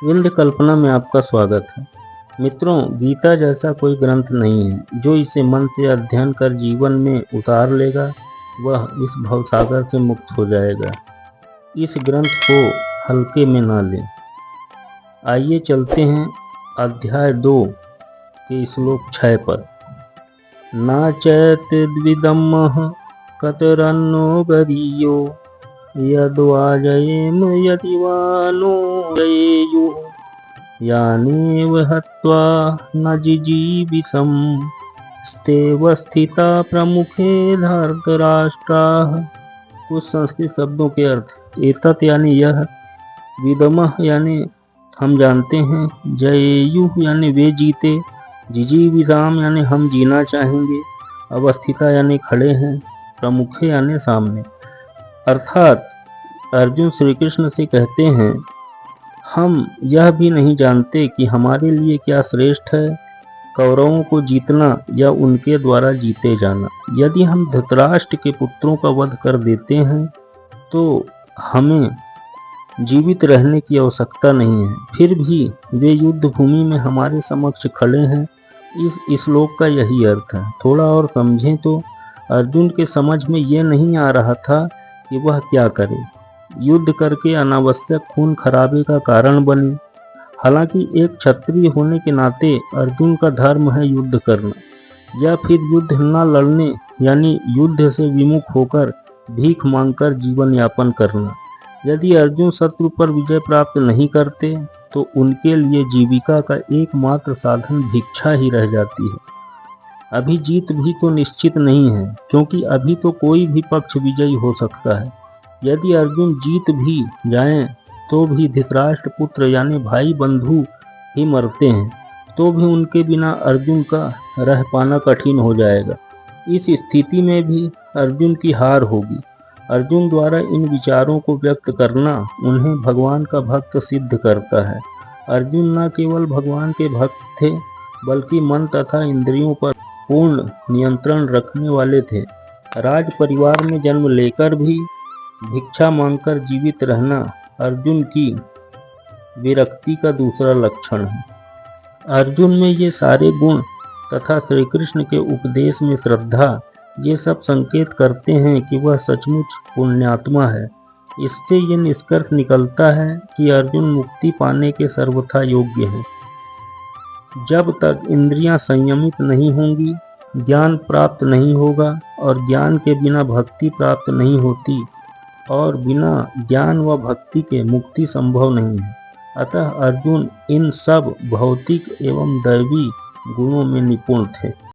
विंध्य कल्पना में आपका स्वागत है। मित्रों, गीता जैसा कोई ग्रंथ नहीं है। जो इसे मन से अध्ययन कर जीवन में उतार लेगा वह इस भवसागर से मुक्त हो जाएगा। इस ग्रंथ को हल्के में ना लें। आइए चलते हैं अध्याय 2 के श्लोक 6 पर। ना चैतद्विदम्मः कतरन्नो गरीयो यद्वाजयेम यदि वा नो जयेयुः यानेव हत्वा न जिजीविषम् स्तेव स्थिता प्रमुखे धर्तराष्ट्राः। कुछ संस्कृत शब्दों के अर्थ। एतत् यानी यह, विदमः यानी हम जानते हैं, जयेयुः यानी वे जीते, जिजीविषाम यानी हम जीना चाहेंगे, अवस्थिता यानी खड़े हैं, प्रमुखे यानी सामने। अर्थात अर्जुन श्री कृष्ण से कहते हैं, हम यह भी नहीं जानते कि हमारे लिए क्या श्रेष्ठ है, कौरवों को जीतना या उनके द्वारा जीते जाना। यदि हम धृतराष्ट्र के पुत्रों का वध कर देते हैं तो हमें जीवित रहने की आवश्यकता नहीं है। फिर भी वे युद्ध भूमि में हमारे समक्ष खड़े हैं। इस श्लोक का यही अर्थ है। थोड़ा और समझें तो अर्जुन के समझ में ये नहीं आ रहा था कि वह क्या करे, युद्ध करके अनावश्यक खून खराबे का कारण बने। हालांकि एक क्षत्रिय होने के नाते अर्जुन का धर्म है युद्ध करना, या फिर युद्ध न लड़ने यानी युद्ध से विमुख होकर भीख मांगकर जीवन यापन करना। यदि अर्जुन शत्रु पर विजय प्राप्त नहीं करते तो उनके लिए जीविका का एकमात्र साधन भिक्षा ही रह जाती है। अभी जीत भी तो निश्चित नहीं है, क्योंकि अभी तो कोई भी पक्ष विजयी हो सकता है। यदि अर्जुन जीत भी जाएं तो भी धृतराष्ट्र पुत्र यानी भाई बंधु ही मरते हैं, तो भी उनके बिना अर्जुन का रह पाना कठिन हो जाएगा। इस स्थिति में भी अर्जुन की हार होगी। अर्जुन द्वारा इन विचारों को व्यक्त करना उन्हें भगवान का भक्त सिद्ध करता है। अर्जुन न केवल भगवान के भक्त थे, बल्कि मन तथा इंद्रियों पर पूर्ण नियंत्रण रखने वाले थे। राज परिवार में जन्म लेकर भी भिक्षा मांगकर जीवित रहना अर्जुन की विरक्ति का दूसरा लक्षण है। अर्जुन में ये सारे गुण तथा श्री कृष्ण के उपदेश में श्रद्धा, ये सब संकेत करते हैं कि वह सचमुच पुण्यात्मा है। इससे ये निष्कर्ष निकलता है कि अर्जुन मुक्ति पाने के सर्वथा योग्य है। जब तक इंद्रियां संयमित नहीं होंगी, ज्ञान प्राप्त नहीं होगा, और ज्ञान के बिना भक्ति प्राप्त नहीं होती, और बिना ज्ञान व भक्ति के मुक्ति संभव नहीं है। अतः अर्जुन इन सब भौतिक एवं दैवी गुणों में निपुण थे।